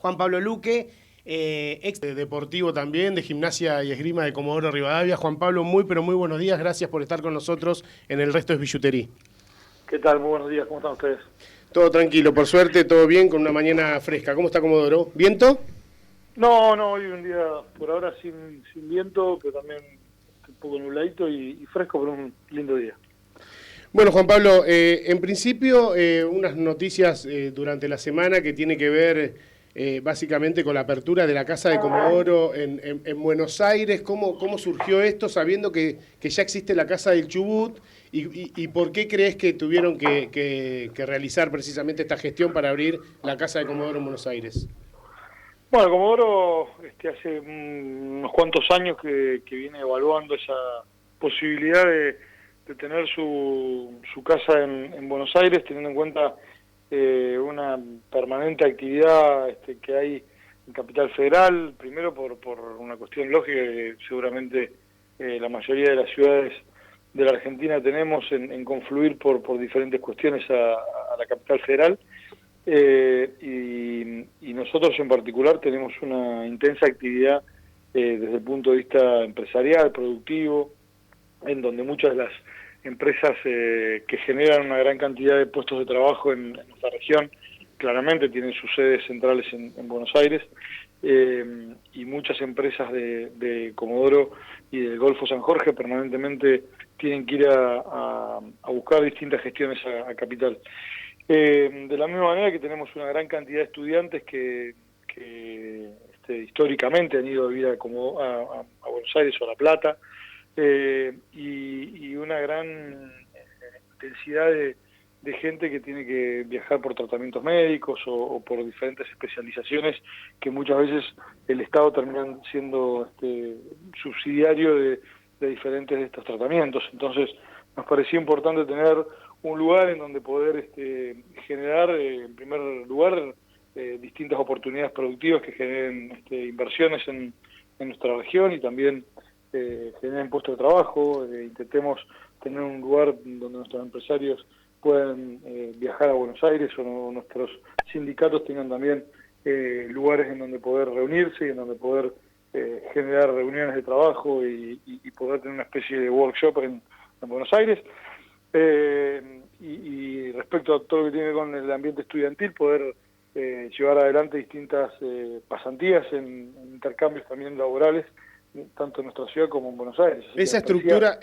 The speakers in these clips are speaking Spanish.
Juan Pablo Luque, ex deportivo también, de Gimnasia y Esgrima de Comodoro Rivadavia. Juan Pablo, muy pero muy buenos días, gracias por estar con nosotros en El Resto es Billutería. ¿Qué tal? Muy buenos días, ¿cómo están ustedes? Todo tranquilo, por suerte, todo bien, con una mañana fresca. ¿Cómo está Comodoro? ¿Viento? No, hoy un día por ahora sin viento, pero también un poco nubladito y fresco, pero un lindo día. Bueno, Juan Pablo, en principio unas noticias durante la semana que tiene que ver básicamente con la apertura de la Casa de Comodoro en Buenos Aires. ¿Cómo surgió esto sabiendo que ya existe la Casa del Chubut? ¿Y por qué crees que tuvieron que realizar precisamente esta gestión para abrir la Casa de Comodoro en Buenos Aires? Bueno, Comodoro hace unos cuantos años que viene evaluando esa posibilidad de tener su casa en Buenos Aires, teniendo en cuenta una permanente actividad que hay en Capital Federal, primero por una cuestión lógica que seguramente la mayoría de las ciudades de la Argentina tenemos en confluir por diferentes cuestiones a la Capital Federal. Y nosotros en particular tenemos una intensa actividad desde el punto de vista empresarial, productivo, en donde muchas de las empresas que generan una gran cantidad de puestos de trabajo en nuestra región claramente tienen sus sedes centrales en Buenos Aires, y muchas empresas de Comodoro y del Golfo San Jorge permanentemente tienen que ir a buscar distintas gestiones a Capital. De la misma manera que tenemos una gran cantidad de estudiantes que históricamente han ido a vivir a Buenos Aires o a La Plata, y una gran intensidad de gente que tiene que viajar por tratamientos médicos o por diferentes especializaciones que muchas veces el Estado termina siendo subsidiario de diferentes de estos tratamientos. Entonces nos parecía importante tener un lugar en donde poder generar, en primer lugar, distintas oportunidades productivas que generen inversiones en nuestra región y también generen puestos de trabajo. Intentemos tener un lugar donde nuestros empresarios puedan viajar a Buenos Aires o nuestros sindicatos tengan también lugares en donde poder reunirse y en donde poder generar reuniones de trabajo y poder tener una especie de workshop en Buenos Aires. Y respecto a todo lo que tiene que ver con el ambiente estudiantil, poder llevar adelante distintas pasantías en intercambios también laborales, tanto en nuestra ciudad como en Buenos Aires. Esa estructura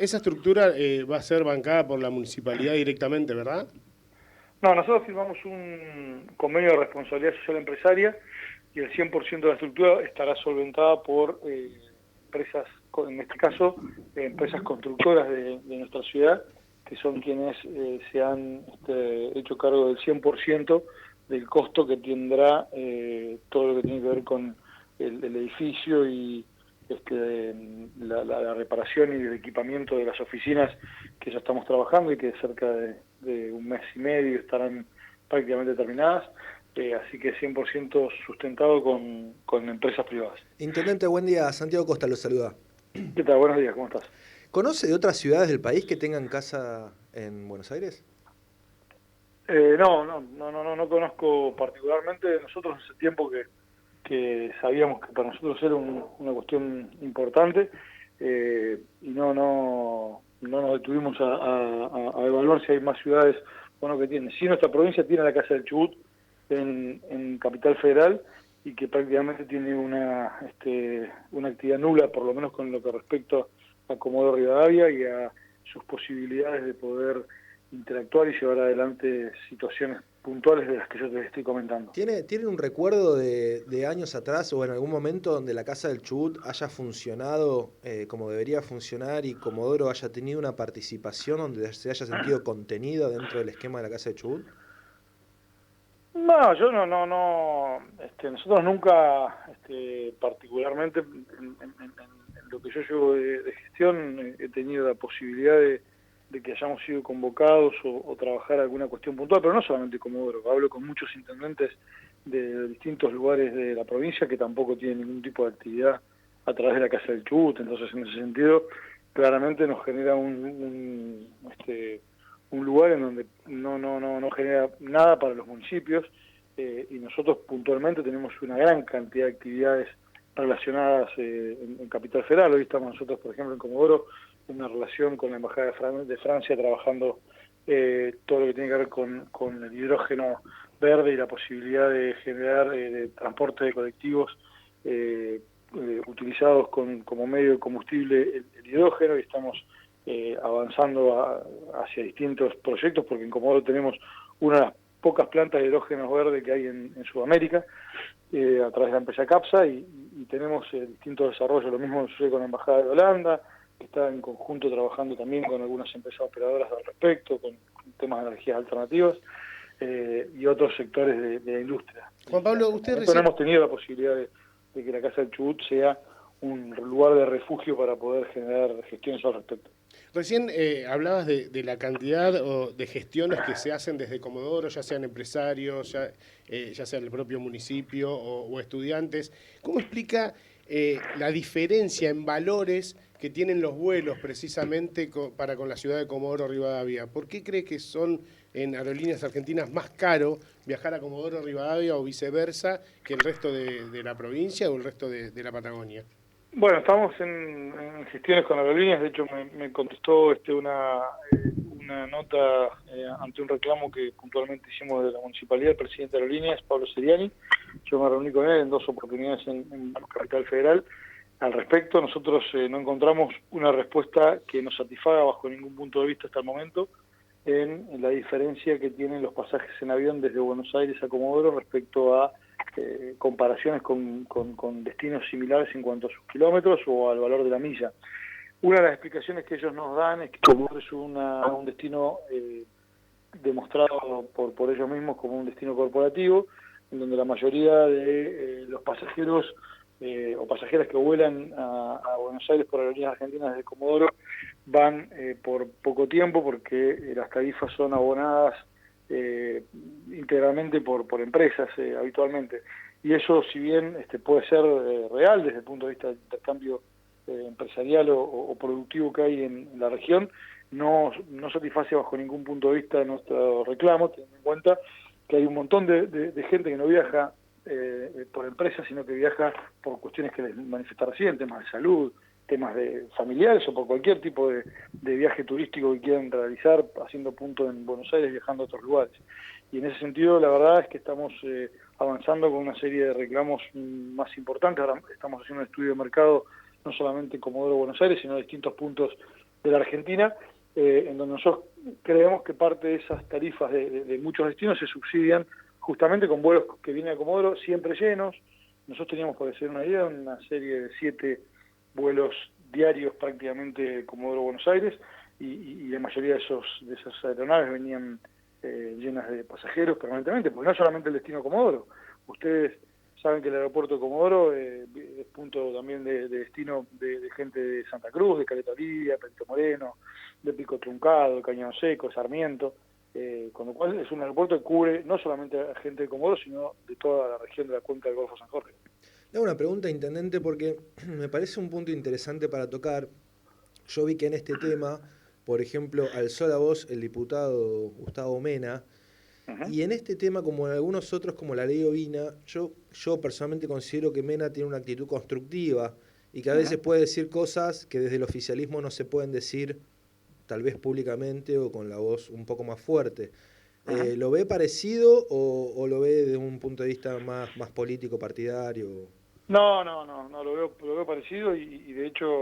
va a ser bancada por la municipalidad directamente, ¿verdad? No, nosotros firmamos un convenio de responsabilidad social empresaria y el 100% de la estructura estará solventada por empresas, en este caso, empresas constructoras de nuestra ciudad, que son quienes se han hecho cargo del 100% del costo que tendrá todo lo que tiene que ver con el edificio y la reparación y el equipamiento de las oficinas que ya estamos trabajando y que cerca de un mes y medio estarán prácticamente terminadas. Así que 100% sustentado con empresas privadas. Intendente, buen día. Santiago Costa lo saluda. ¿Qué tal? Buenos días, ¿cómo estás? ¿Conoce de otras ciudades del país que tengan casa en Buenos Aires? No conozco particularmente. Nosotros hace tiempo que sabíamos que para nosotros era una cuestión importante, y no nos detuvimos a evaluar si hay más ciudades o no que tienen. Sí, nuestra provincia tiene la Casa del Chubut en Capital Federal y que prácticamente tiene una actividad nula, por lo menos con lo que respecta a Comodoro Rivadavia y a sus posibilidades de poder interactuar y llevar adelante situaciones puntuales de las que yo te estoy comentando. ¿Tiene un recuerdo de años atrás o en algún momento donde la Casa del Chubut haya funcionado como debería funcionar y Comodoro haya tenido una participación donde se haya sentido contenido dentro del esquema de la Casa del Chubut? No, yo no, nosotros nunca, particularmente en lo que yo llevo de gestión, he tenido la posibilidad de que hayamos sido convocados o trabajar alguna cuestión puntual, pero no solamente Comodoro, hablo con muchos intendentes de distintos lugares de la provincia que tampoco tienen ningún tipo de actividad a través de la Casa del Chubut. Entonces en ese sentido claramente nos genera un lugar en donde no genera nada para los municipios, y nosotros puntualmente tenemos una gran cantidad de actividades relacionadas en Capital Federal. Hoy estamos nosotros, por ejemplo, en Comodoro, en una relación con la Embajada de Francia, trabajando todo lo que tiene que ver con el hidrógeno verde y la posibilidad de generar de transporte de colectivos utilizados como medio de combustible el hidrógeno, y estamos avanzando hacia distintos proyectos, porque en Comodoro tenemos una de las pocas plantas de hidrógeno verde que hay en Sudamérica, a través de la empresa Capsa, y tenemos distintos desarrollos. Lo mismo sucede con la Embajada de Holanda, que está en conjunto trabajando también con algunas empresas operadoras al respecto, con temas de energías alternativas, y otros sectores de la industria. Juan Pablo, usted recién hemos tenido la posibilidad de que la Casa del Chubut sea un lugar de refugio para poder generar gestiones al respecto. Recién hablabas de la cantidad de gestiones que se hacen desde Comodoro, ya sean empresarios, ya sea el propio municipio o estudiantes. ¿Cómo explica la diferencia en valores que tienen los vuelos precisamente para con la ciudad de Comodoro Rivadavia? ¿Por qué cree que son en Aerolíneas Argentinas más caro viajar a Comodoro Rivadavia o viceversa que el resto de la provincia o el resto de la Patagonia? Bueno, estamos en gestiones con aerolíneas. De hecho me contestó una nota ante un reclamo que puntualmente hicimos de la municipalidad, el presidente de aerolíneas, Pablo Seriani. Yo me reuní con él en 2 oportunidades en Capital Federal. Al respecto, nosotros no encontramos una respuesta que nos satisfaga bajo ningún punto de vista hasta el momento en la diferencia que tienen los pasajes en avión desde Buenos Aires a Comodoro respecto a comparaciones con destinos similares en cuanto a sus kilómetros o al valor de la milla. Una de las explicaciones que ellos nos dan es que Comodoro es un destino demostrado por ellos mismos como un destino corporativo, en donde la mayoría de los pasajeros o pasajeras que vuelan a Buenos Aires por Aerolíneas Argentinas desde Comodoro van por poco tiempo, porque las tarifas son abonadas íntegramente por empresas habitualmente, y eso, si bien puede ser real desde el punto de vista del intercambio empresarial o productivo que hay en la región, no satisface bajo ningún punto de vista nuestro reclamo, teniendo en cuenta que hay un montón de gente que no viaja por empresas, sino que viaja por cuestiones que les manifesté recién, temas de salud, temas de familiares o por cualquier tipo de viaje turístico que quieran realizar, haciendo punto en Buenos Aires, viajando a otros lugares. Y en ese sentido, la verdad es que estamos avanzando con una serie de reclamos más importantes. Ahora estamos haciendo un estudio de mercado, no solamente en Comodoro Buenos Aires, sino en distintos puntos de la Argentina, en donde nosotros creemos que parte de esas tarifas de muchos destinos se subsidian justamente con vuelos que vienen a Comodoro siempre llenos. Nosotros teníamos, por decir una idea, una serie de 7 vuelos diarios prácticamente Comodoro Buenos Aires, y la mayoría de esas aeronaves venían llenas de pasajeros permanentemente, porque no solamente el destino Comodoro. Ustedes saben que el aeropuerto de Comodoro es punto también de destino de gente de Santa Cruz, de Caleta Olivia, Perito Moreno, de Pico Truncado, de Cañón Seco, Sarmiento, con lo cual es un aeropuerto que cubre no solamente a gente de Comodoro, sino de toda la región de la cuenca del Golfo San Jorge. Le hago una pregunta, intendente, porque me parece un punto interesante para tocar. Yo vi que en este tema, por ejemplo, alzó la voz el diputado Gustavo Mena, y en este tema, como en algunos otros, como la ley Ovina, yo personalmente considero que Mena tiene una actitud constructiva y que a veces puede decir cosas que desde el oficialismo no se pueden decir, tal vez públicamente o con la voz un poco más fuerte. ¿Lo ve parecido o lo ve desde un punto de vista más político, partidario? No, lo veo parecido, y de hecho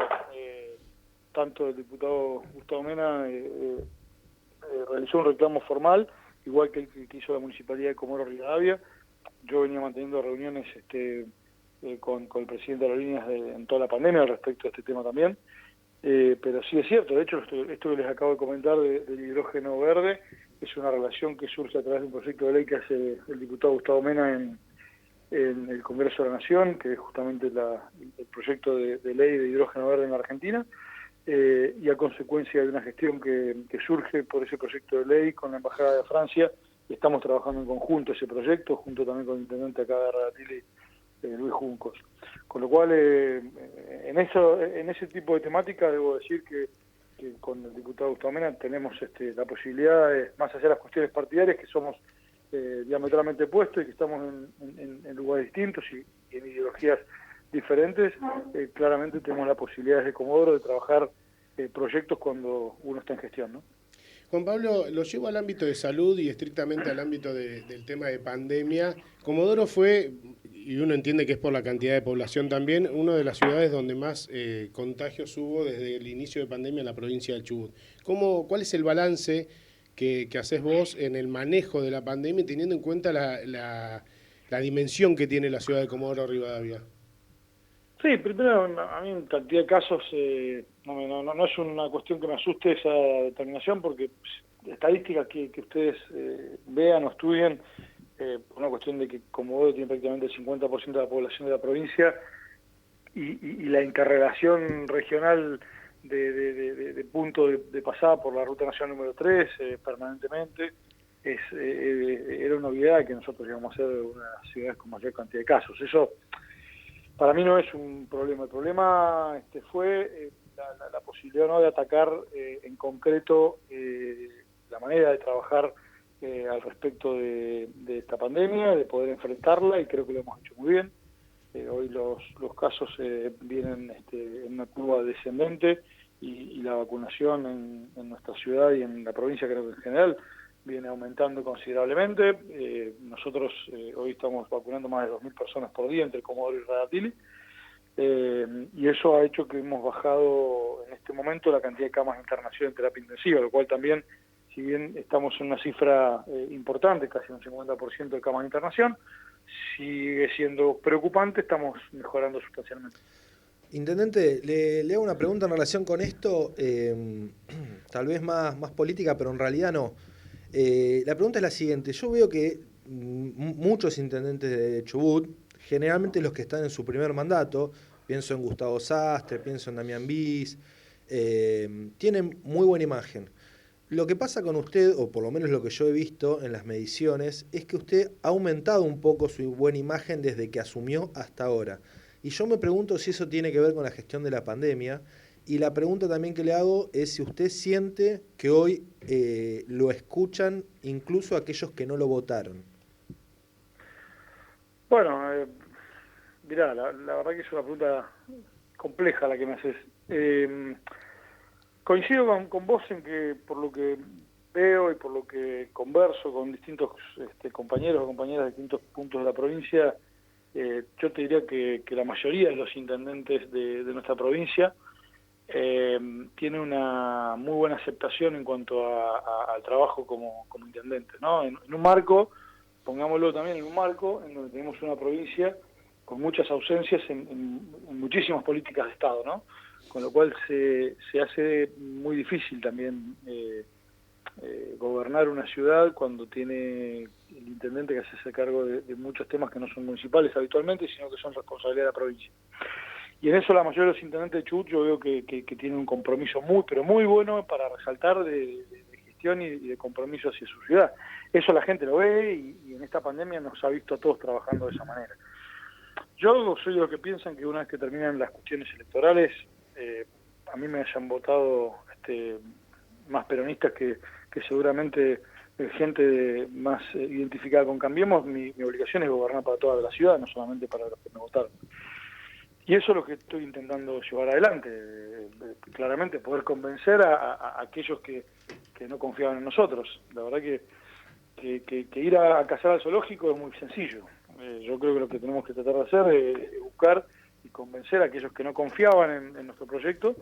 tanto el diputado Gustavo Mena realizó un reclamo formal, igual que el que hizo la Municipalidad de Comodoro Rivadavia. Yo venía manteniendo reuniones con el presidente de Aerolíneas en toda la pandemia al respecto de este tema también, pero sí es cierto. De hecho, esto que les acabo de comentar del hidrógeno verde es una relación que surge a través de un proyecto de ley que hace el diputado Gustavo Mena en el Congreso de la Nación, que es justamente el proyecto de ley de hidrógeno verde en la Argentina, y a consecuencia de una gestión que surge por ese proyecto de ley con la Embajada de Francia. Estamos trabajando en conjunto ese proyecto, junto también con el intendente acá de Radatili, Luis Juncos. Con lo cual, en ese tipo de temática, debo decir que con el diputado Gustavo Mena tenemos la posibilidad, más allá de las cuestiones partidarias, que somos diametralmente opuestos y que estamos en lugares distintos y en ideologías diferentes, claramente tenemos la posibilidad desde Comodoro de trabajar proyectos cuando uno está en gestión, ¿no? Juan Pablo, lo llevo al ámbito de salud y estrictamente al ámbito del tema de pandemia. Comodoro fue, y uno entiende que es por la cantidad de población también, una de las ciudades donde más contagios hubo desde el inicio de pandemia en la provincia del Chubut. ¿Cuál es el balance que haces vos en el manejo de la pandemia, teniendo en cuenta la dimensión que tiene la ciudad de Comodoro Rivadavia? Sí, primero, a mí en cantidad de casos no es una cuestión que me asuste esa determinación, porque estadísticas que ustedes vean o estudien, por una cuestión de que Comodoro tiene prácticamente el 50% de la población de la provincia y la interrelación regional de punto de pasada por la Ruta Nacional número 3 permanentemente, era una obviedad que nosotros íbamos a ser una de las ciudades con mayor cantidad de casos. Eso para mí no es un problema. El problema fue la posibilidad, ¿no?, de atacar en concreto la manera de trabajar al respecto de esta pandemia, de poder enfrentarla, y creo que lo hemos hecho muy bien. Hoy los casos vienen en una curva descendente y la vacunación en nuestra ciudad y en la provincia, creo que en general, viene aumentando considerablemente. Nosotros hoy estamos vacunando más de 2.000 personas por día entre Comodoro y Radatili, y eso ha hecho que hemos bajado en este momento la cantidad de camas de internación en terapia intensiva, lo cual también, si bien estamos en una cifra importante, casi un 50% de camas de internación, sigue siendo preocupante, estamos mejorando sustancialmente. Intendente, le hago una pregunta en relación con esto, tal vez más política, pero en realidad no. La pregunta es la siguiente: yo veo que muchos intendentes de Chubut, generalmente los que están en su primer mandato, pienso en Gustavo Sastre, pienso en Damián Bis, tienen muy buena imagen. Lo que pasa con usted, o por lo menos lo que yo he visto en las mediciones, es que usted ha aumentado un poco su buena imagen desde que asumió hasta ahora. Y yo me pregunto si eso tiene que ver con la gestión de la pandemia. Y la pregunta también que le hago es si usted siente que hoy lo escuchan incluso aquellos que no lo votaron. Bueno, mirá, la verdad que es una pregunta compleja la que me haces. Coincido con vos en que, por lo que veo y por lo que converso con distintos compañeros o compañeras de distintos puntos de la provincia, yo te diría que la mayoría de los intendentes de nuestra provincia tiene una muy buena aceptación en cuanto al trabajo como intendente, ¿no? En un marco, pongámoslo también en un marco, en donde tenemos una provincia con muchas ausencias en muchísimas políticas de Estado, ¿no? Con lo cual se hace muy difícil también gobernar una ciudad cuando tiene el intendente que hace cargo de muchos temas que no son municipales habitualmente, sino que son responsabilidad de la provincia. Y en eso la mayoría de los intendentes de Chubut yo veo que tienen un compromiso pero muy bueno para resaltar de gestión y de compromiso hacia su ciudad. Eso la gente lo ve y en esta pandemia nos ha visto a todos trabajando de esa manera. Yo soy de los que piensan que una vez que terminan las cuestiones electorales, a mí me hayan votado más peronistas que seguramente gente más identificada con Cambiemos, mi obligación es gobernar para toda la ciudad, no solamente para los que me votaron. Y eso es lo que estoy intentando llevar adelante, claramente poder convencer a aquellos que no confiaban en nosotros. La verdad que ir a cazar al zoológico es muy sencillo. Yo creo que lo que tenemos que tratar de hacer es buscar y convencer a aquellos que no confiaban en nuestro proyecto,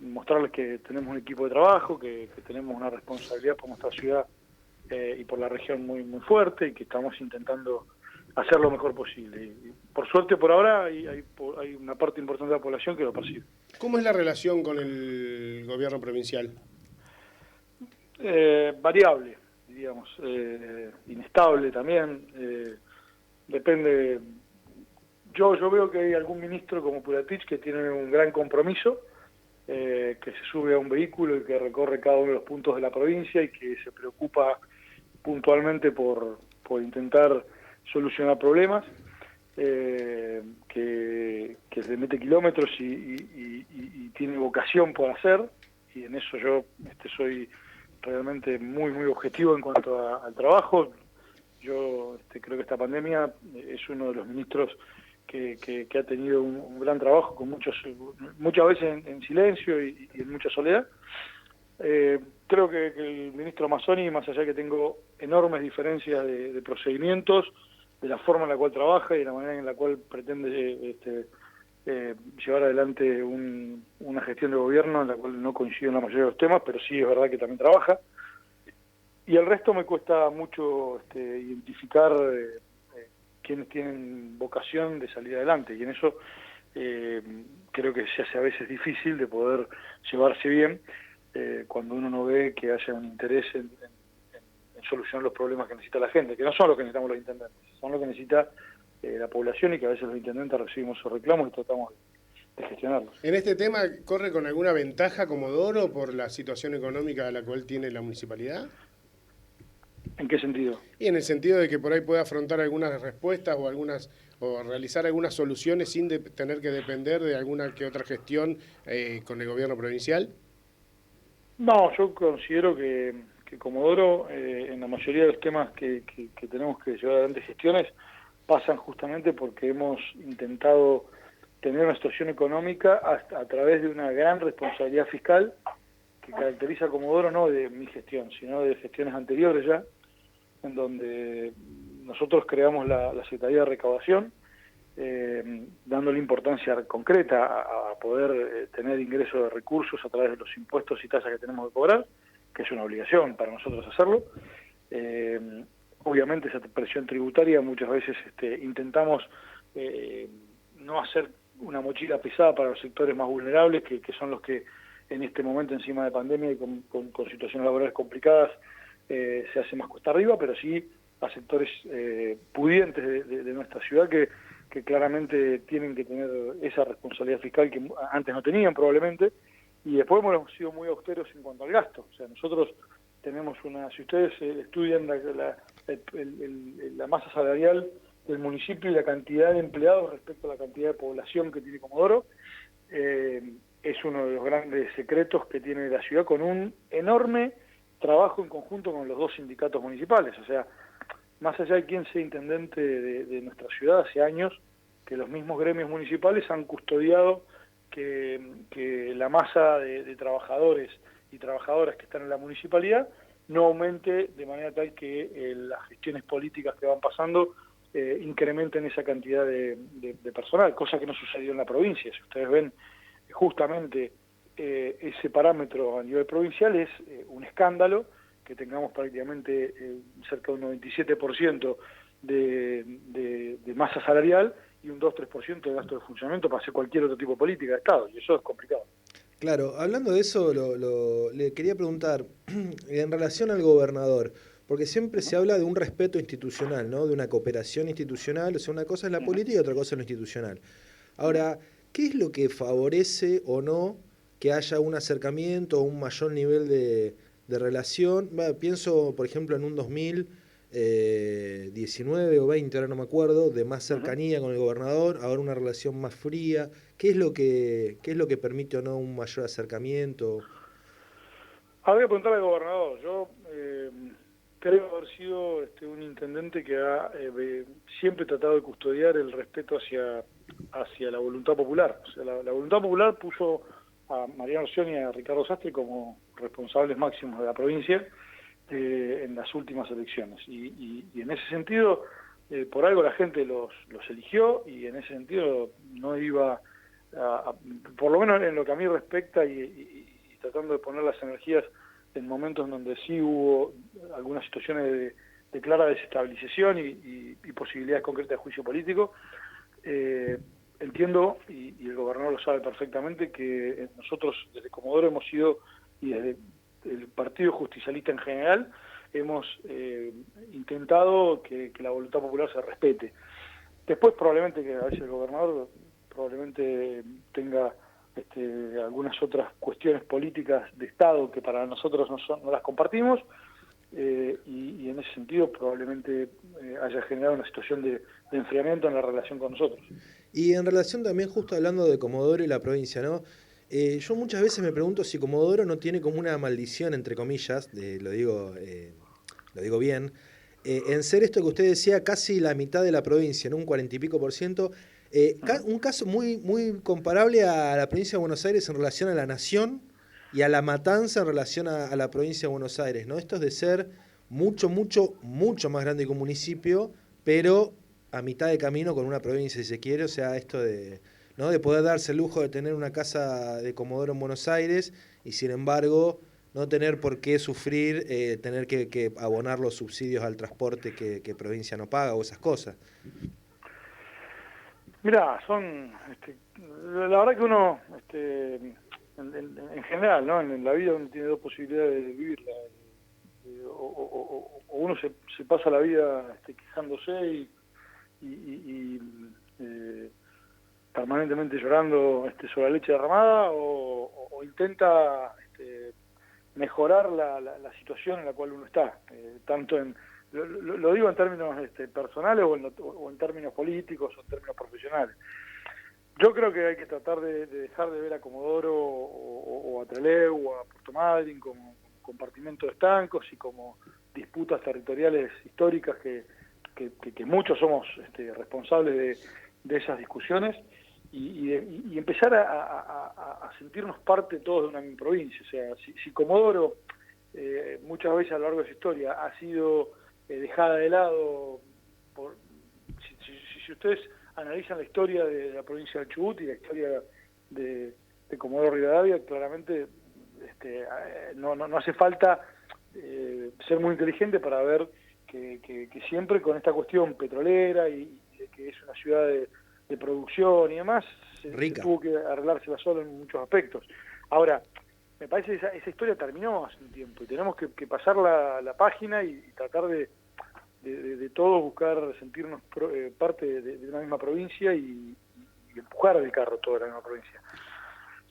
mostrarles que tenemos un equipo de trabajo, que tenemos una responsabilidad por nuestra ciudad y por la región muy, muy fuerte, y que estamos intentando hacer lo mejor posible. Y por suerte, por ahora, hay una parte importante de la población que lo percibe. ¿Cómo es la relación con el gobierno provincial? Variable, diríamos, inestable también, depende. Yo veo que hay algún ministro como Puratich que tiene un gran compromiso, que se sube a un vehículo y que recorre cada uno de los puntos de la provincia y que se preocupa puntualmente por intentar solucionar problemas, que se mete kilómetros y tiene vocación por hacer, y en eso yo soy realmente muy muy objetivo en cuanto al trabajo. Yo creo que esta pandemia es uno de los ministros que ha tenido un gran trabajo, con muchas veces en silencio y en mucha soledad. Creo que el ministro Mazzoni, más allá que tengo enormes diferencias de procedimientos, de la forma en la cual trabaja y de la manera en la cual pretende llevar adelante una gestión de gobierno en la cual no coincido en la mayoría de los temas, pero sí es verdad que también trabaja. Y el resto me cuesta mucho identificar quienes tienen vocación de salir adelante, y en eso creo que se hace a veces difícil de poder llevarse bien cuando uno no ve que haya un interés en solucionar los problemas que necesita la gente, que no son los que necesitamos los intendentes, son los que necesita la población, y que a veces los intendentes recibimos sus reclamos y tratamos de gestionarlos. ¿En este tema corre con alguna ventaja Comodoro por la situación económica a la cual tiene la municipalidad? ¿En qué sentido? Y en el sentido de que por ahí puede afrontar algunas respuestas o realizar algunas soluciones sin tener que depender de alguna que otra gestión con el gobierno provincial. No, yo considero que Comodoro, en la mayoría de los temas que tenemos que llevar adelante gestiones, pasan justamente porque hemos intentado tener una situación económica a través de una gran responsabilidad fiscal que caracteriza a Comodoro, no de mi gestión, sino de gestiones anteriores ya, en donde nosotros creamos la Secretaría de Recaudación, dándole importancia concreta a poder tener ingresos de recursos a través de los impuestos y tasas que tenemos que cobrar, que es una obligación para nosotros hacerlo. Obviamente esa presión tributaria muchas veces intentamos no hacer una mochila pesada para los sectores más vulnerables, que son los que en este momento, encima de pandemia y con situaciones laborales complicadas, se hace más cuesta arriba, pero sí a sectores pudientes de nuestra ciudad que claramente tienen que tener esa responsabilidad fiscal que antes no tenían probablemente. Y después hemos sido muy austeros en cuanto al gasto. O sea, nosotros tenemos si ustedes estudian la masa salarial del municipio y la cantidad de empleados respecto a la cantidad de población que tiene Comodoro, es uno de los grandes secretos que tiene la ciudad, con un enorme trabajo en conjunto con los dos sindicatos municipales. O sea, más allá de quién sea intendente de nuestra ciudad, hace años que los mismos gremios municipales han custodiado que la masa de trabajadores y trabajadoras que están en la municipalidad no aumente de manera tal que las gestiones políticas que van pasando incrementen esa cantidad de personal, cosa que no sucedió en la provincia. Si ustedes ven justamente ese parámetro a nivel provincial, es un escándalo que tengamos prácticamente cerca de un 97% de masa salarial y un 2-3% de gasto de funcionamiento para hacer cualquier otro tipo de política de Estado, y eso es complicado. Claro, hablando de eso, le quería preguntar, en relación al gobernador, porque siempre se habla de un respeto institucional, ¿no? De una cooperación institucional, o sea, una cosa es la política y otra cosa es lo institucional. Ahora, ¿qué es lo que favorece o no que haya un acercamiento o un mayor nivel de relación? Pienso, por ejemplo, en un 2019 o 20, ahora no me acuerdo, de más cercanía con el gobernador, ahora una relación más fría. ¿Qué es lo que permite o no un mayor acercamiento? Habría que preguntarle al gobernador. Yo creo haber sido un intendente que ha siempre tratado de custodiar el respeto hacia la voluntad popular. O sea, la voluntad popular puso a Mariano Orsioni y a Ricardo Sastre como responsables máximos de la provincia en las últimas elecciones. Y en ese sentido, por algo la gente los eligió, y en ese sentido no iba por lo menos en lo que a mí respecta, y tratando de poner las energías en momentos en donde sí hubo algunas situaciones de clara desestabilización y posibilidades concretas de juicio político. Entiendo, y el gobernador lo sabe perfectamente, que nosotros desde Comodoro hemos sido, y desde el Partido Justicialista en general, hemos intentado que la voluntad popular se respete. Después probablemente que a veces el gobernador probablemente tenga algunas otras cuestiones políticas de Estado que para nosotros no las compartimos, y en ese sentido probablemente haya generado una situación de enfriamiento en la relación con nosotros. Y en relación también, justo hablando de Comodoro y la provincia, ¿no? Yo muchas veces me pregunto si Comodoro no tiene como una maldición, entre comillas, lo digo bien, en ser esto que usted decía, casi la mitad de la provincia, en un 40 y pico por ciento. Un caso muy, muy comparable a la provincia de Buenos Aires en relación a la nación y a La Matanza en relación a la provincia de Buenos Aires, ¿no? Esto es de ser mucho, mucho, mucho más grande que un municipio, pero a mitad de camino con una provincia, si se quiere. O sea, esto de, ¿no?, de poder darse el lujo de tener una casa de Comodoro en Buenos Aires y, sin embargo, no tener por qué sufrir tener que abonar los subsidios al transporte que provincia no paga o esas cosas. Mirá, la verdad que uno, en general, ¿no? En la vida uno tiene dos posibilidades de vivirla. O uno se pasa la vida quejándose y permanentemente llorando sobre la leche derramada, o intenta mejorar la situación en la cual uno está, tanto lo digo en términos personales o en términos políticos o en términos profesionales. Yo creo que hay que tratar de dejar de ver a Comodoro o a Trelew o a Puerto Madryn como compartimento de estancos y como disputas territoriales históricas que muchos somos responsables de esas discusiones, y empezar a sentirnos parte todos de una misma provincia. O sea, si Comodoro muchas veces a lo largo de su historia ha sido dejada de lado si ustedes analizan la historia de la provincia del Chubut y la historia de Comodoro Rivadavia, claramente no hace falta ser muy inteligente para ver que siempre con esta cuestión petrolera y de que es una ciudad de producción y demás, se tuvo que arreglársela sola en muchos aspectos. Ahora, me parece que esa historia terminó hace un tiempo y tenemos que pasar la página y tratar de todos buscar sentirnos parte de una misma provincia y empujar el carro toda la misma provincia.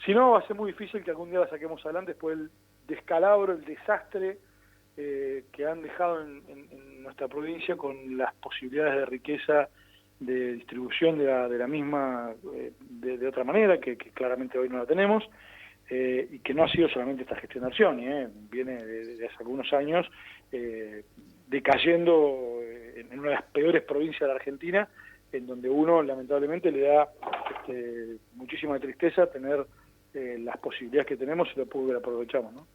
Si no, va a ser muy difícil que algún día la saquemos adelante después del descalabro, el desastre que han dejado en nuestra provincia, con las posibilidades de riqueza, de distribución de la misma de otra manera, que claramente hoy no la tenemos, y que no ha sido solamente esta gestión de Arcioni, viene de hace algunos años decayendo en una de las peores provincias de la Argentina, en donde uno lamentablemente le da muchísima tristeza tener las posibilidades que tenemos y lo poco que la aprovechamos, ¿no?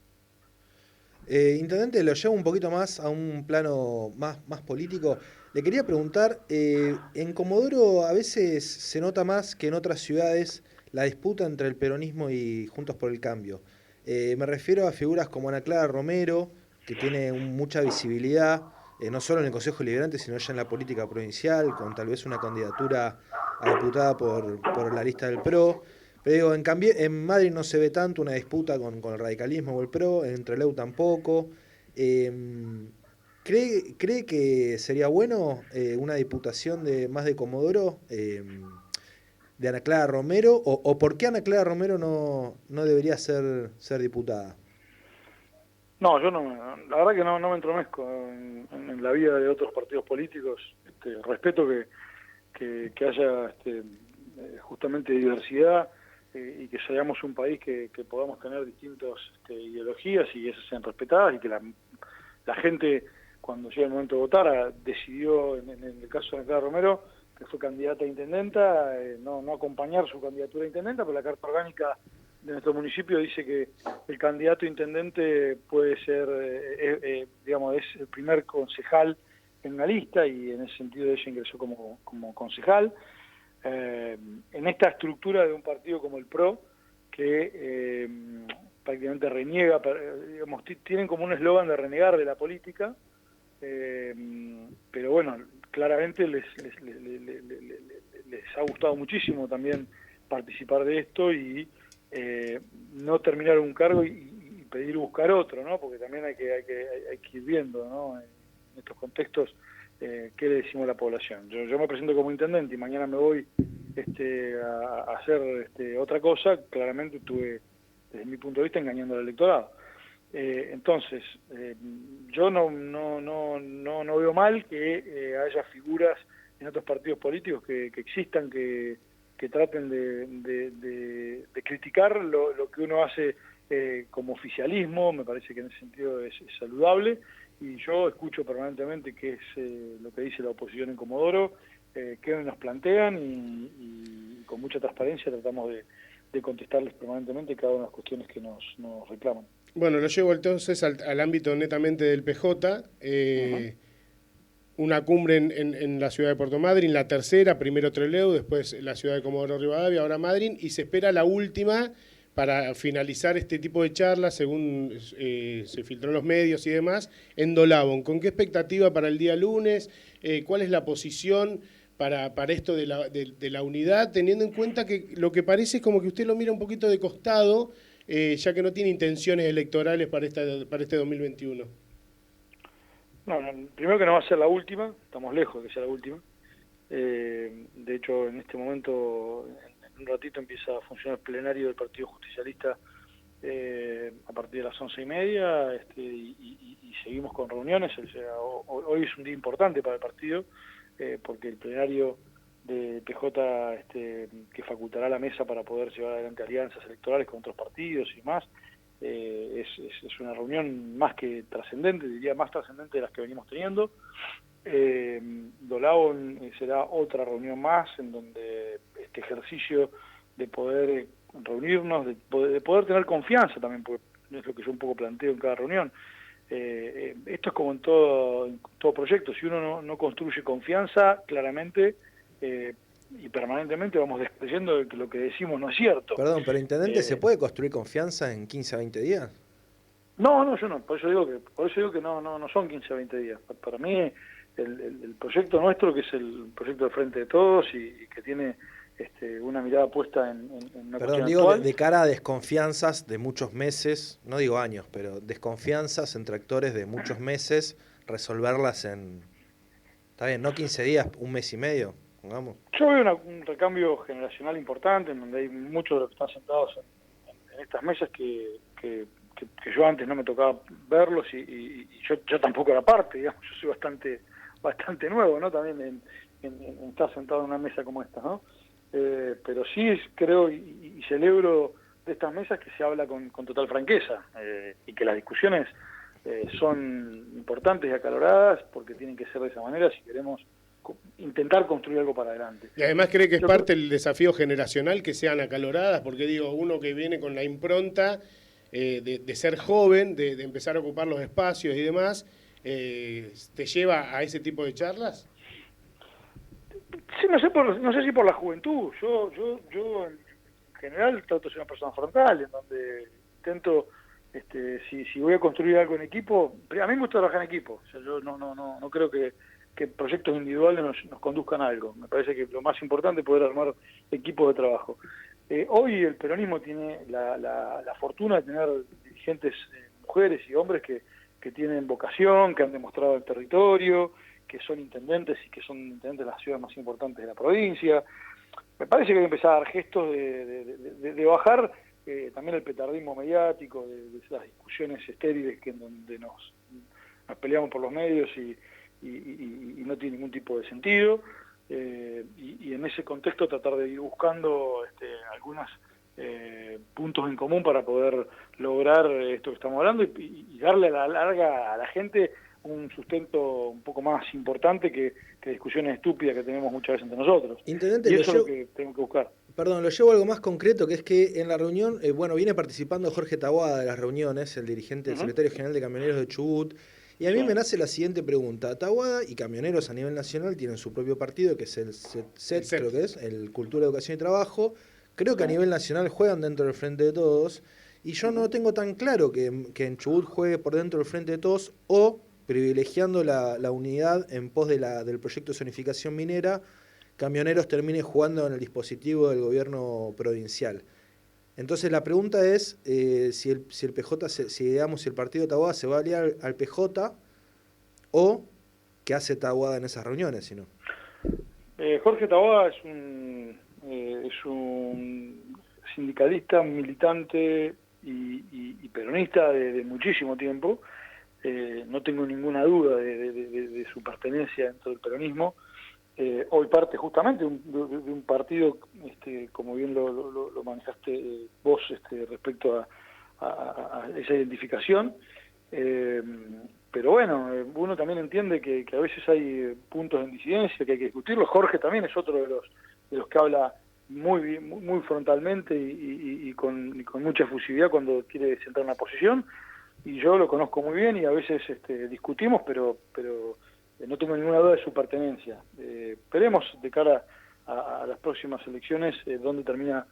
Intendente, lo llevo un poquito más a un plano más político. Le quería preguntar, en Comodoro a veces se nota más que en otras ciudades la disputa entre el peronismo y Juntos por el Cambio. Me refiero a figuras como Ana Clara Romero, que tiene mucha visibilidad, no solo en el Consejo Deliberante, sino ya en la política provincial, con tal vez una candidatura a diputada por la lista del PRO. Pero digo, en Madrid no se ve tanto una disputa con el radicalismo o el PRO, en Trelew tampoco. ¿Cree que sería bueno una diputación más de Comodoro, de Ana Clara Romero? ¿O por qué Ana Clara Romero no debería ser diputada? No, yo la verdad que no me entromezco en la vida de otros partidos políticos. Respeto que haya justamente diversidad, y que seamos un país que podamos tener distintas ideologías y esas sean respetadas, y que la gente, cuando llega el momento de votar, decidió, en el caso de Ana Clara Romero, que fue candidata a intendenta, no acompañar su candidatura a intendenta, pero la Carta Orgánica de nuestro municipio dice que el candidato a intendente puede ser, digamos, es el primer concejal en una lista, y en ese sentido ella ingresó como concejal. En esta estructura de un partido como el PRO, que prácticamente reniega, digamos, tienen como un eslogan de renegar de la política, pero bueno, claramente les ha gustado muchísimo también participar de esto y no terminar un cargo y pedir buscar otro, ¿no? Porque también hay que ir viendo, ¿no?, en estos contextos, qué le decimos a la población. Yo me presento como intendente y mañana me voy a hacer otra cosa. Claramente estuve, desde mi punto de vista, engañando al electorado. Entonces, yo no veo mal que haya figuras en otros partidos políticos que existan, que traten de criticar lo que uno hace como oficialismo. Me parece que en ese sentido es saludable, y yo escucho permanentemente qué es lo que dice la oposición en Comodoro, qué nos plantean y con mucha transparencia tratamos de contestarles permanentemente cada una de las cuestiones que nos reclaman. Bueno, lo llevo entonces al ámbito netamente del PJ. Uh-huh. Una cumbre en la ciudad de Puerto Madryn, la tercera, primero Trelew, después la ciudad de Comodoro Rivadavia, ahora Madryn, y se espera la última para finalizar este tipo de charlas, según se filtró en los medios y demás, en Dolabón. ¿Con qué expectativa para el día lunes? ¿Cuál es la posición para esto de la unidad, teniendo en cuenta que lo que parece es como que usted lo mira un poquito de costado, ya que no tiene intenciones electorales para este 2021? No, primero que no va a ser la última, estamos lejos de que sea la última. De hecho, en este momento, en un ratito empieza a funcionar el plenario del Partido Justicialista a partir de las 11:30, y seguimos con reuniones. O sea, hoy es un día importante para el partido, porque el plenario de PJ que facultará la mesa para poder llevar adelante alianzas electorales con otros partidos y más, es una reunión más que trascendente, diría más trascendente de las que venimos teniendo. Dolabón será otra reunión más en donde este ejercicio de poder reunirnos, de poder tener confianza también, porque es lo que yo un poco planteo en cada reunión. Esto es como en todo proyecto, si uno no construye confianza, claramente y permanentemente vamos descreyendo de que lo que decimos no es cierto. Perdón, pero intendente, ¿se puede construir confianza en 15 a 20 días? No, yo no, por eso digo que no son 15 a 20 días. Para mí el proyecto nuestro, que es el proyecto del Frente de Todos y que tiene una mirada puesta en una Perdón, cuestión digo actual. de cara a desconfianzas de muchos meses, no digo años, pero desconfianzas entre actores de muchos meses, resolverlas en, está bien, no 15 días, un mes y medio, pongamos. Yo veo un recambio generacional importante, en donde hay muchos de los que están sentados en estas mesas que yo antes no me tocaba verlos y yo tampoco era parte, digamos. Yo soy bastante nuevo, ¿no? También en estar sentado en una mesa como esta, ¿no? Pero sí creo y celebro de estas mesas que se habla con total franqueza, y que las discusiones son importantes y acaloradas, porque tienen que ser de esa manera si queremos intentar construir algo para adelante. Y además cree que es parte del desafío generacional que sean acaloradas, porque digo, uno que viene con la impronta de ser joven, de empezar a ocupar los espacios y demás, ¿te lleva a ese tipo de charlas? Sí, no sé si por la juventud. Yo en general trato de ser una persona frontal, en donde intento, si voy a construir algo en equipo, a mí me gusta trabajar en equipo. O sea, yo no creo que proyectos individuales nos conduzcan a algo. Me parece que lo más importante es poder armar equipos de trabajo. Hoy el peronismo tiene la fortuna de tener dirigentes, mujeres y hombres que tienen vocación, que han demostrado el territorio, que son intendentes y que son intendentes de las ciudades más importantes de la provincia. Me parece que hay que empezar a dar gestos de bajar también el petardismo mediático, de esas discusiones estériles en donde nos peleamos por los medios y no tiene ningún tipo de sentido, y en ese contexto tratar de ir buscando algunos puntos en común para poder lograr esto que estamos hablando y darle a la larga a la gente un sustento un poco más importante que discusiones estúpidas que tenemos muchas veces entre nosotros. Intendente, y eso es lo que tenemos que buscar. Perdón, lo llevo a algo más concreto, que es que en la reunión, viene participando Jorge Taboada de las reuniones, el dirigente, el secretario general de Camioneros de Chubut, y a mí me nace la siguiente pregunta. Taboada y camioneros a nivel nacional tienen su propio partido, que es el CET, creo que es, el Cultura, Educación y Trabajo. Creo que a nivel nacional juegan dentro del Frente de Todos, y yo no tengo tan claro que en Chubut juegue por dentro del Frente de Todos o privilegiando la unidad en pos del proyecto de zonificación minera, Camioneros termine jugando en el dispositivo del gobierno provincial. Entonces la pregunta es si el PJ, si el partido de Taboada se va a aliar al PJ o qué hace Taboada en esas reuniones, si no. Jorge Taboada es un sindicalista, militante y peronista de muchísimo tiempo. No tengo ninguna duda de su pertenencia dentro del peronismo. Hoy parte justamente de un partido, como bien lo manejaste vos, respecto a esa identificación. pero bueno, uno también entiende que a veces hay puntos en disidencia que hay que discutirlos. Jorge también es otro de los que habla muy frontalmente y con mucha efusividad cuando quiere sentar una posición, y yo lo conozco muy bien y a veces discutimos, pero no tengo ninguna duda de su pertenencia. Veremos de cara a las próximas elecciones dónde termina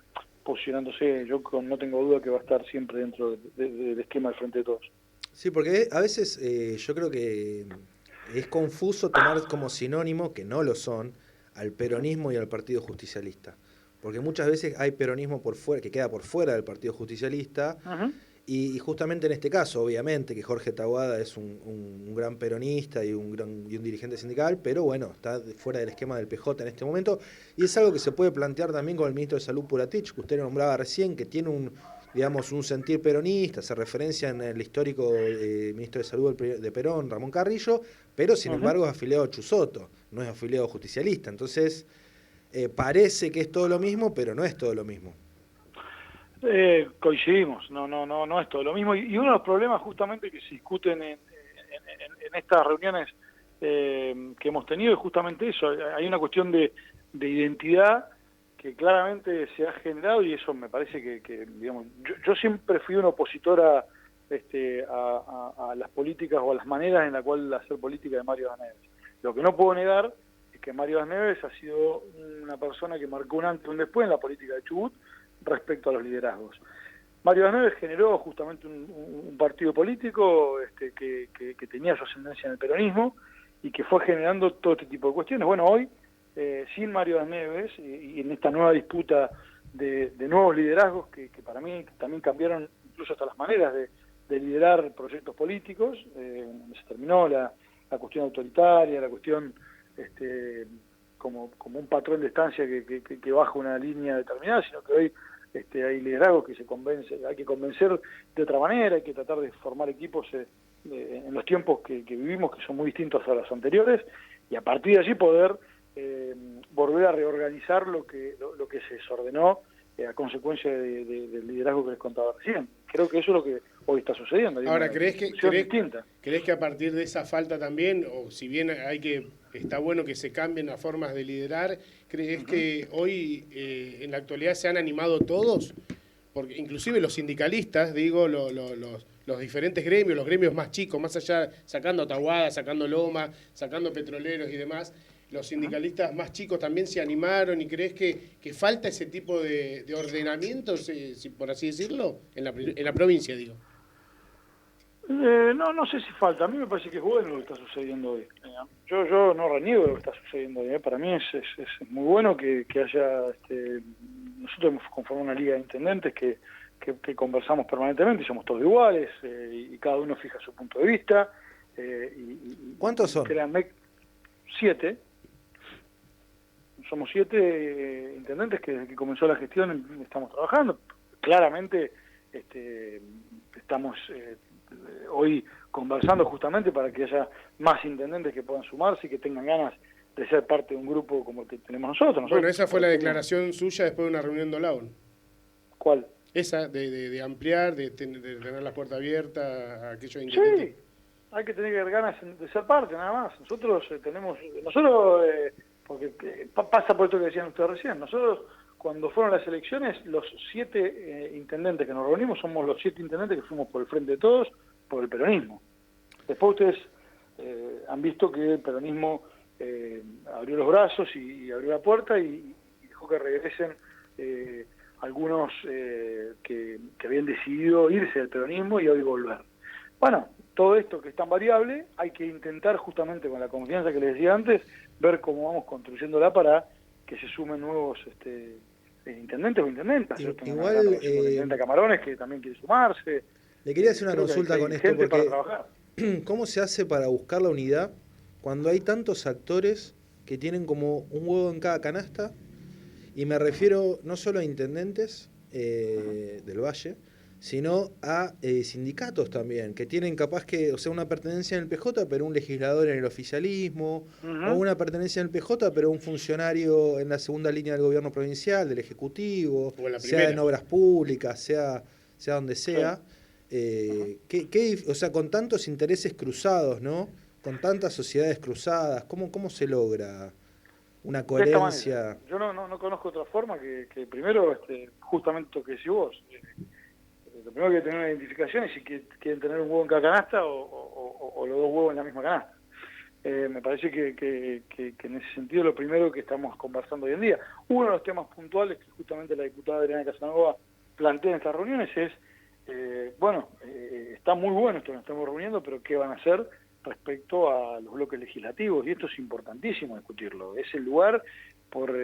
posicionándose. Yo no tengo duda que va a estar siempre dentro del esquema del Frente de Todos. Sí, porque a veces yo creo que es confuso tomar como sinónimo, que no lo son, al peronismo y al Partido Justicialista. Porque muchas veces hay peronismo por fuera, que queda por fuera del Partido Justicialista, y justamente en este caso, obviamente, que Jorge Taboada es un gran peronista y un dirigente sindical, pero bueno, está fuera del esquema del PJ en este momento, y es algo que se puede plantear también con el ministro de Salud Puratich, que usted nombraba recién, que tiene un sentir peronista, se referencia en el histórico ministro de Salud de Perón, Ramón Carrillo, pero sin embargo es afiliado a Chusotto, no es afiliado justicialista. Entonces, parece que es todo lo mismo, pero no es todo lo mismo. Coincidimos, no es todo lo mismo. Y uno de los problemas justamente que se discuten en estas reuniones que hemos tenido es justamente eso. Hay una cuestión de identidad que claramente se ha generado, y eso me parece que digamos, yo siempre fui un opositor a las políticas o a las maneras en la cual hacer política de Mario Das Neves. Lo que no puedo negar es que Mario Das Neves ha sido una persona que marcó un antes y un después en la política de Chubut respecto a los liderazgos. Mario Das Neves generó justamente un partido político que tenía su ascendencia en el peronismo y que fue generando todo este tipo de cuestiones. Bueno, hoy sin Mario Das Neves y en esta nueva disputa de nuevos liderazgos que para mí también cambiaron incluso hasta las maneras de liderar proyectos políticos, se terminó la cuestión autoritaria, la cuestión como un patrón de estancia que baja una línea determinada, sino que hoy hay liderazgos que hay que convencer de otra manera, hay que tratar de formar equipos en los tiempos que vivimos, que son muy distintos a los anteriores, y a partir de allí poder volver a reorganizar lo que se desordenó a consecuencia del liderazgo que les contaba recién. Creo que eso es lo que hoy está sucediendo. Ahora, ¿crees que a partir de esa falta también, o si bien está bueno que se cambien las formas de liderar, crees que hoy en la actualidad se han animado todos? Porque inclusive los sindicalistas, digo, los diferentes gremios, los gremios más chicos, más allá, sacando Taboada, sacando Loma, sacando petroleros y demás, los sindicalistas más chicos también se animaron. ¿Y crees que falta ese tipo de ordenamiento, si por así decirlo, en la provincia, digo? No sé si falta. A mí me parece que es bueno lo que está sucediendo hoy. Yo no reniego lo que está sucediendo hoy. Para mí es muy bueno que haya... nosotros hemos conformado una liga de intendentes que conversamos permanentemente y somos todos iguales y cada uno fija su punto de vista. ¿Cuántos son? Créanme, 7. Somos 7 intendentes que desde que comenzó la gestión estamos trabajando. Claramente estamos hoy conversando justamente para que haya más intendentes que puedan sumarse y que tengan ganas de ser parte de un grupo como el que tenemos nosotros. Bueno, esa fue la declaración suya después de una reunión de Olaun. ¿Cuál? Esa, de ampliar, de tener la puerta abierta a aquellos intendentes. Sí, hay que tener ganas de ser parte, nada más. Nosotros porque pasa por esto que decían ustedes recién, nosotros cuando fueron las elecciones, los 7 intendentes que nos reunimos somos los 7 intendentes que fuimos por el Frente de Todos, por el peronismo. Después ustedes han visto que el peronismo abrió los brazos y abrió la puerta y dejó que regresen algunos que habían decidido irse del peronismo y hoy volver. Bueno, todo esto que es tan variable, hay que intentar justamente con la confianza que les decía antes, ver cómo vamos construyéndola para que se sumen nuevos intendentes o intendentas. Igual, intendente Camarones que también quiere sumarse. Le quería hacer una consulta con esto, porque ¿cómo se hace para buscar la unidad cuando hay tantos actores que tienen como un huevo en cada canasta? Y me refiero no solo a intendentes del Valle, sino a sindicatos también, que tienen capaz que, o sea, una pertenencia en el PJ, pero un legislador en el oficialismo, o una pertenencia en el PJ, pero un funcionario en la segunda línea del gobierno provincial, del Ejecutivo, sea en obras públicas, sea donde sea. O sea, con tantos intereses cruzados, ¿no? Con tantas sociedades cruzadas, ¿cómo se logra una De esta manera. coherencia? Yo no conozco otra forma que primero, justamente lo que decís vos, lo primero que hay que tener una identificación es si quieren tener un huevo en cada canasta o los dos huevos en la misma canasta. Me parece que en ese sentido lo primero que estamos conversando hoy en día. Uno de los temas puntuales que justamente la diputada Adriana Casanova plantea en estas reuniones es, está muy bueno esto que nos estamos reuniendo, pero ¿qué van a hacer respecto a los bloques legislativos? Y esto es importantísimo discutirlo. Es el lugar por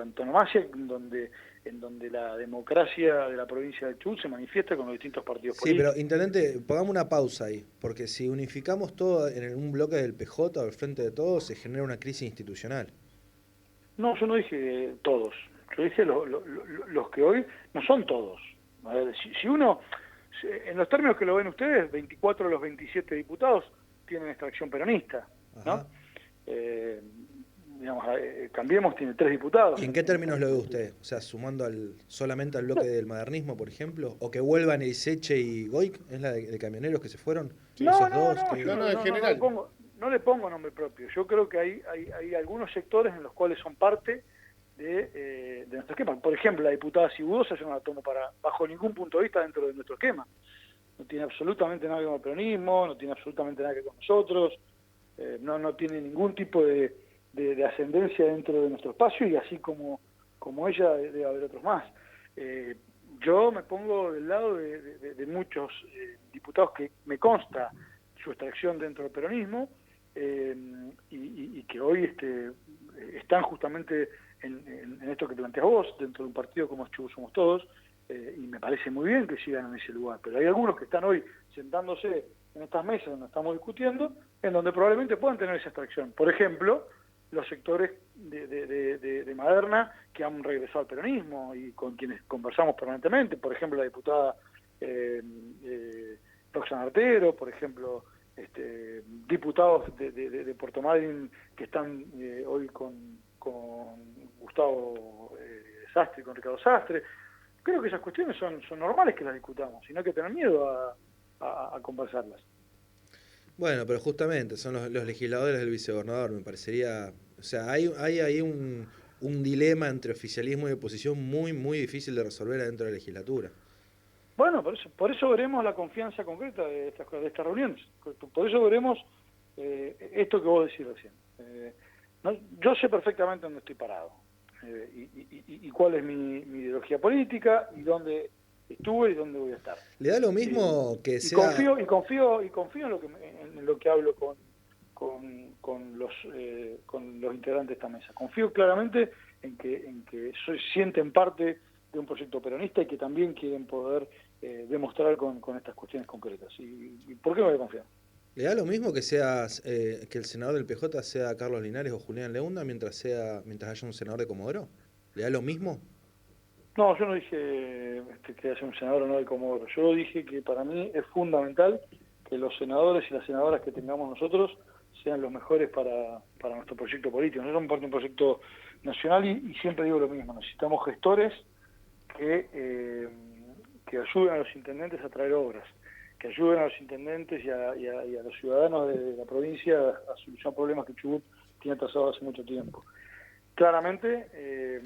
antonomasia en donde la democracia de la provincia de Chubut se manifiesta con los distintos partidos políticos. Sí, pero intendente, pongamos una pausa ahí, porque si unificamos todo en un bloque del PJ o al frente de todos, se genera una crisis institucional. No, yo no dije todos, yo dije los que hoy no son todos. A ver, si uno, en los términos que lo ven ustedes, 24 de los 27 diputados tienen extracción peronista, ¿no? Cambiemos tiene 3 diputados. ¿Y en qué términos lo ve usted? O sea, sumando solamente al bloque del modernismo, por ejemplo, o que vuelvan Eliseche y Goic, ¿es la de camioneros que se fueron? En general. No le pongo nombre propio. Yo creo que hay algunos sectores en los cuales son parte de nuestro esquema. Por ejemplo, la diputada Cibudosa yo no la tomo bajo ningún punto de vista dentro de nuestro esquema. No tiene absolutamente nada que ver con el peronismo, no tiene absolutamente nada que ver con nosotros, no tiene ningún tipo de ascendencia dentro de nuestro espacio, y así como ella debe haber otros más. Yo me pongo del lado de muchos diputados que me consta su extracción dentro del peronismo, y que hoy están justamente en esto que planteas vos, dentro de un partido como Chubut Somos Todos, y me parece muy bien que sigan en ese lugar. Pero hay algunos que están hoy sentándose en estas mesas donde estamos discutiendo, en donde probablemente puedan tener esa extracción. Por ejemplo, los sectores de Maderna que han regresado al peronismo y con quienes conversamos permanentemente, por ejemplo la diputada Roxana Artero, por ejemplo diputados de Puerto Madryn que están hoy con Gustavo Sastre y con Ricardo Sastre. Creo que esas cuestiones son normales que las discutamos, y no hay que tener miedo a conversarlas. Bueno, pero justamente son los legisladores del vicegobernador, me parecería. O sea, hay ahí un dilema entre oficialismo y oposición muy, muy difícil de resolver adentro de la legislatura. Bueno, por eso veremos la confianza concreta de estas reuniones. Por eso veremos esto que vos decís recién. Yo sé perfectamente dónde estoy parado, y cuál es mi ideología política, y dónde estuve y dónde voy a estar. ¿Le da lo mismo que sea...? Confío en lo que hablo con los integrantes de esta mesa. Confío claramente en que sienten parte de un proyecto peronista y que también quieren poder demostrar con estas cuestiones concretas. ¿Y por qué no voy a confiar? ¿Le da lo mismo que que el senador del PJ sea Carlos Linares o Julián Leunda mientras haya un senador de Comodoro? ¿Le da lo mismo? No, yo no dije que haya un senador o no de Comodoro. Yo dije que para mí es fundamental que los senadores y las senadoras que tengamos nosotros sean los mejores para nuestro proyecto político. Nosotros somos parte de un proyecto nacional y siempre digo lo mismo. Necesitamos gestores que ayuden a los intendentes a traer obras, que ayuden a los intendentes y a los ciudadanos de la provincia a solucionar problemas que Chubut tiene atrasados hace mucho tiempo. Claramente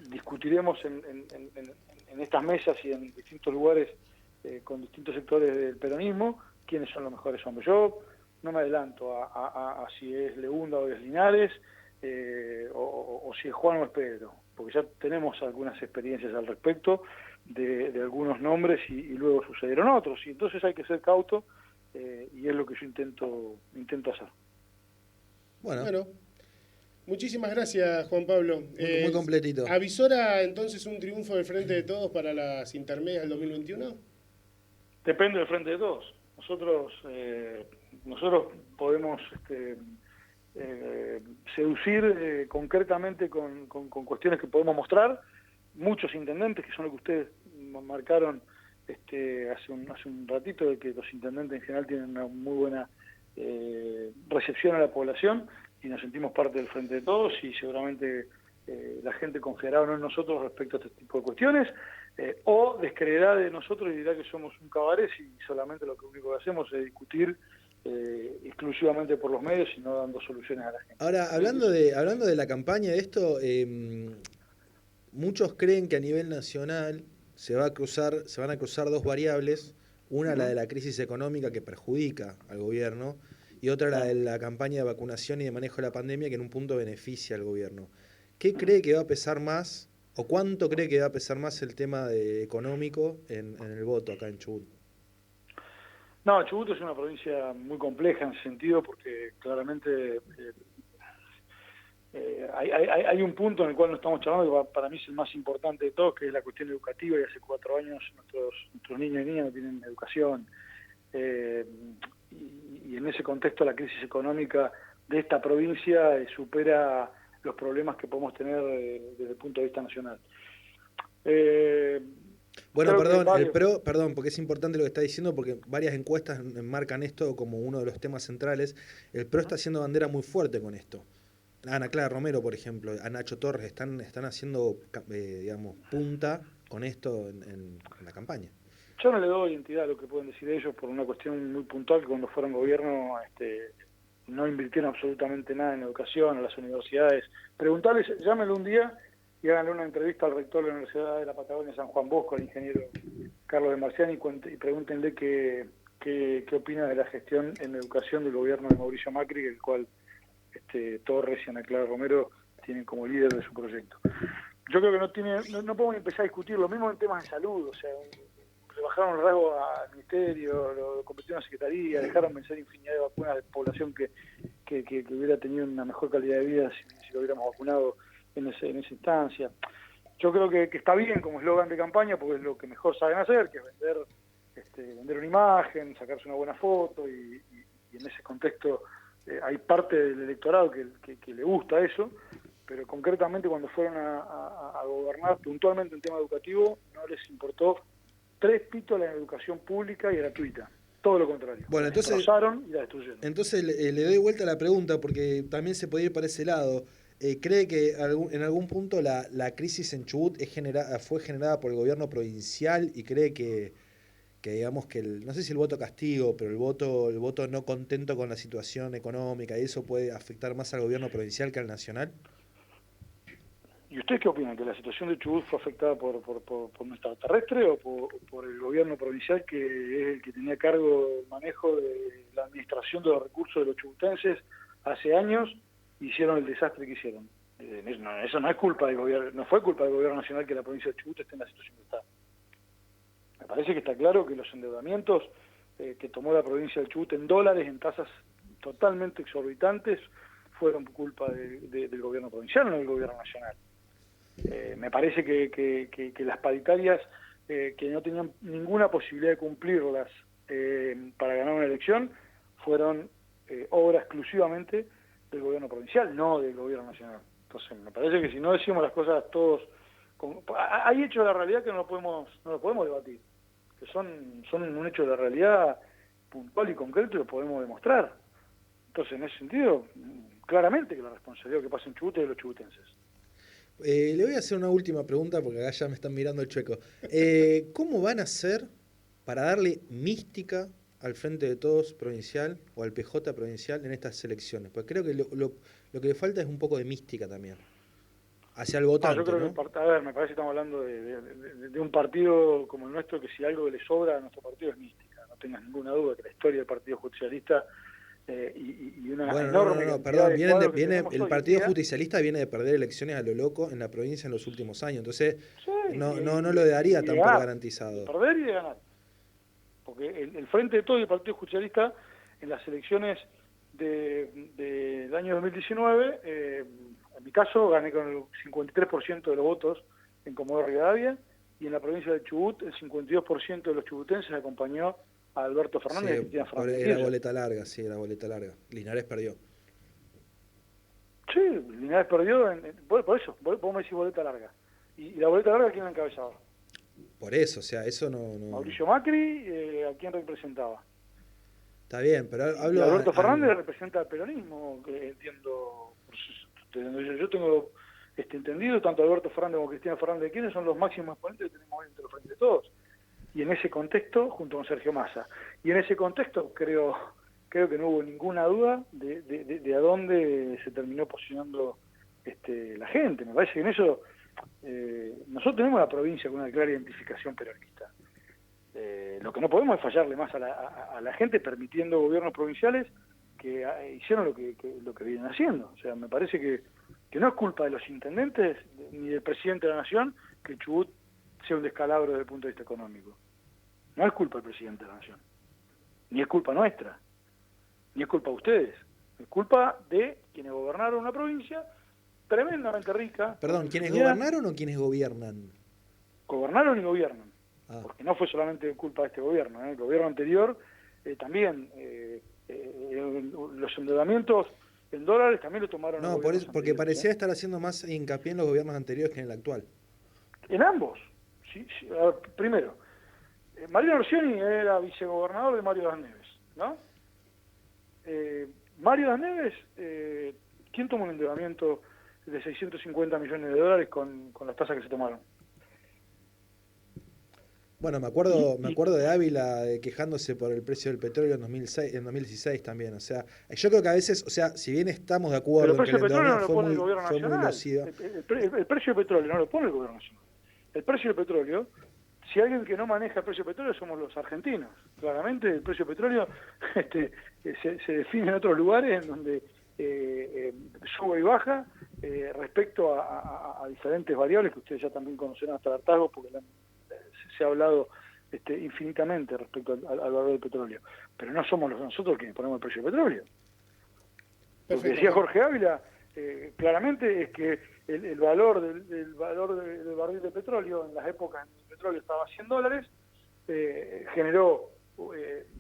discutiremos en estas mesas y en distintos lugares con distintos sectores del peronismo quiénes son los mejores hombres. Yo no me adelanto a si es Leunda o es Linares, o si es Juan o es Pedro, porque ya tenemos algunas experiencias al respecto de algunos nombres y luego sucedieron otros, y entonces hay que ser cauto, y es lo que yo intento hacer. Bueno. Muchísimas gracias, Juan Pablo. Muy completito. ¿Avisora entonces un triunfo del Frente de Todos para las intermedias del 2021? Depende del Frente de Todos. Nosotros podemos seducir concretamente con cuestiones que podemos mostrar. Muchos intendentes, que son lo que ustedes marcaron hace un ratito, de que los intendentes en general tienen una muy buena recepción a la población, y nos sentimos parte del Frente de Todos, y seguramente la gente confiará o no en nosotros respecto a este tipo de cuestiones, o descreerá de nosotros y dirá que somos un cabaret y solamente lo único que hacemos es discutir exclusivamente por los medios y no dando soluciones a la gente. Ahora, hablando de la campaña de esto, muchos creen que a nivel nacional se van a cruzar dos variables, una la de la crisis económica que perjudica al gobierno y otra la de la campaña de vacunación y de manejo de la pandemia que en un punto beneficia al gobierno. ¿Qué cree que va a pesar más o cuánto cree que va a pesar más el tema económico en el voto acá en Chubut? No, Chubut es una provincia muy compleja en ese sentido porque claramente hay un punto en el cual nos estamos charlando que para mí es el más importante de todos, que es la cuestión educativa, y hace 4 años nuestros niños y niñas no tienen educación. Y en ese contexto la crisis económica de esta provincia supera los problemas que podemos tener desde el punto de vista nacional. Bueno, perdón, porque es importante lo que está diciendo, porque varias encuestas enmarcan esto como uno de los temas centrales. El PRO está haciendo bandera muy fuerte con esto. Ana Clara Romero, por ejemplo, a Nacho Torres, están haciendo, digamos, punta con esto en la campaña. Yo no le doy identidad a lo que pueden decir ellos por una cuestión muy puntual, que cuando fueron gobierno no invirtieron absolutamente nada en educación, a las universidades. Preguntarles, llámenlo un día y háganle una entrevista al rector de la Universidad de la Patagonia, San Juan Bosco, al ingeniero Carlos de Marciani, y pregúntenle qué opina de la gestión en educación del gobierno de Mauricio Macri, el cual Torres y Ana Clara Romero tienen como líder de su proyecto. Yo creo que no podemos empezar a discutir lo mismo en temas de salud, o sea, le bajaron el rasgo al ministerio, lo convirtieron a secretaría, dejaron vencer infinidad de vacunas de población que hubiera tenido una mejor calidad de vida si lo hubiéramos vacunado en esa instancia. Yo creo que está bien como eslogan de campaña, porque es lo que mejor saben hacer, que es vender una imagen, sacarse una buena foto, y en ese contexto hay parte del electorado que le gusta eso, pero concretamente cuando fueron a gobernar puntualmente en tema educativo no les importó 3 pitos la educación pública y gratuita, todo lo contrario. Bueno, entonces destrozaron y la destruyeron. Entonces le doy vuelta a la pregunta porque también se puede ir para ese lado. ¿Cree que en algún punto la crisis en Chubut fue generada por el gobierno provincial y cree que digamos que no sé si el voto castigo, pero el voto no contento con la situación económica y eso puede afectar más al gobierno provincial que al nacional? ¿Y ustedes qué opinan? ¿Que la situación de Chubut fue afectada por un extraterrestre o por el gobierno provincial, que es el que tenía cargo del manejo de la administración de los recursos de los chubutenses hace años, hicieron el desastre que hicieron? Eso no es culpa del gobierno, no fue culpa del gobierno nacional que la provincia de Chubut esté en la situación que está. Me parece que está claro que los endeudamientos que tomó la provincia de Chubut en dólares, en tasas totalmente exorbitantes, fueron culpa del gobierno provincial, no del gobierno nacional. Me parece que las paritarias que no tenían ninguna posibilidad de cumplirlas para ganar una elección fueron obra exclusivamente del gobierno provincial, no del gobierno nacional. Entonces me parece que si no decimos las cosas todos, hay hechos de la realidad que no lo podemos debatir, que son un hecho de la realidad puntual y concreto y lo podemos demostrar. Entonces en ese sentido, claramente que la responsabilidad que pasa en Chubut es de los chubutenses. Le voy a hacer una última pregunta porque acá ya me están mirando el chueco. ¿Cómo van a hacer para darle mística al Frente de Todos provincial o al PJ provincial en estas elecciones? Porque creo que lo que le falta es un poco de mística también hacia el votante, yo creo ¿no? Que, a ver, me parece que estamos hablando de un partido como el nuestro, que si algo le sobra a nuestro partido es mística. No tengas ninguna duda que la historia del Partido Justicialista y una enorme perdón, el Partido Justicialista viene de perder elecciones a lo loco en la provincia en los últimos años, entonces sí, no lo daría tan por garantizado. De perder y de ganar, porque el Frente de Todos y el Partido Justicialista en las elecciones del año 2019, en mi caso gané con el 53% de los votos en Comodoro Rivadavia, y en la provincia de Chubut el 52% de los chubutenses acompañó a Alberto Fernández. Sí, era boleta larga. Linares perdió. Sí, Linares perdió, por eso, vos me decís boleta larga. ¿Y la boleta larga quién la encabezaba? Por eso, o sea, eso no... Mauricio Macri, ¿a quién representaba? Está bien, pero hablo... Alberto Fernández representa al peronismo, que entiendo. Yo tengo entendido, tanto Alberto Fernández como Cristina Fernández de Kirchner son los máximos exponentes que tenemos hoy entre los frentes de todos. Y en ese contexto, junto con Sergio Massa, y en ese contexto creo que no hubo ninguna duda de a dónde se terminó posicionando la gente. Me parece que en eso nosotros tenemos la provincia con una clara identificación peronista. Lo que no podemos es fallarle más a la gente permitiendo gobiernos provinciales que hicieron lo que vienen haciendo. O sea, me parece que no es culpa de los intendentes ni del presidente de la Nación que el Chubut sea un descalabro desde el punto de vista económico. No es culpa del presidente de la Nación, ni es culpa nuestra, ni es culpa de ustedes, es culpa de quienes gobernaron una provincia tremendamente rica. Perdón, ¿quiénes gobernaron o quiénes gobiernan? Gobernaron y gobiernan, porque no fue solamente culpa de este gobierno, el gobierno anterior también, los endeudamientos en dólares también lo tomaron. No, por eso, porque parecía estar haciendo más hincapié en los gobiernos anteriores que en el actual. En ambos. Sí, a ver, primero, Mariano Orsioni era vicegobernador de Mario Das Neves, ¿no? Mario Das Neves, ¿quién tomó un endeudamiento de 650 millones de dólares con las tasas que se tomaron? Bueno, me acuerdo de Ávila quejándose por el precio del petróleo en 2016 también. O sea, yo creo que a veces, o sea, si bien estamos de acuerdo en que el petróleo no lo pone el gobierno fue nacional. Muy nociva. El precio del petróleo no lo pone el gobierno nacional. El precio del petróleo, si alguien que no maneja el precio del petróleo somos los argentinos. Claramente el precio del petróleo se define en otros lugares en donde sube y baja respecto a diferentes variables que ustedes ya también conocerán hasta el hartazgo porque se ha hablado infinitamente respecto al valor del petróleo. Pero no somos nosotros quienes ponemos el precio del petróleo. Lo que decía Jorge Ávila claramente es que el valor del barril de petróleo en las épocas en que el petróleo estaba a $100 generó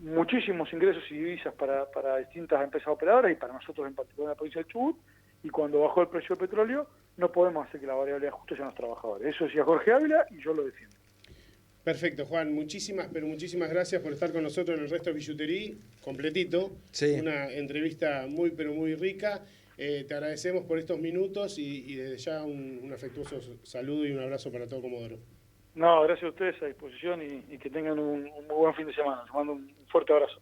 muchísimos ingresos y divisas para distintas empresas operadoras y para nosotros en particular en la provincia del Chubut, y cuando bajó el precio del petróleo no podemos hacer que la variable de ajuste sean los trabajadores. Eso decía Jorge Ávila y yo lo defiendo. Perfecto, Juan. Muchísimas gracias por estar con nosotros en el Resto de Billutería, completito. Sí. Una entrevista muy, pero muy rica. Te agradecemos por estos minutos y desde ya un afectuoso saludo y un abrazo para todo Comodoro. No, gracias a ustedes, a disposición y que tengan un muy buen fin de semana. Les mando un fuerte abrazo.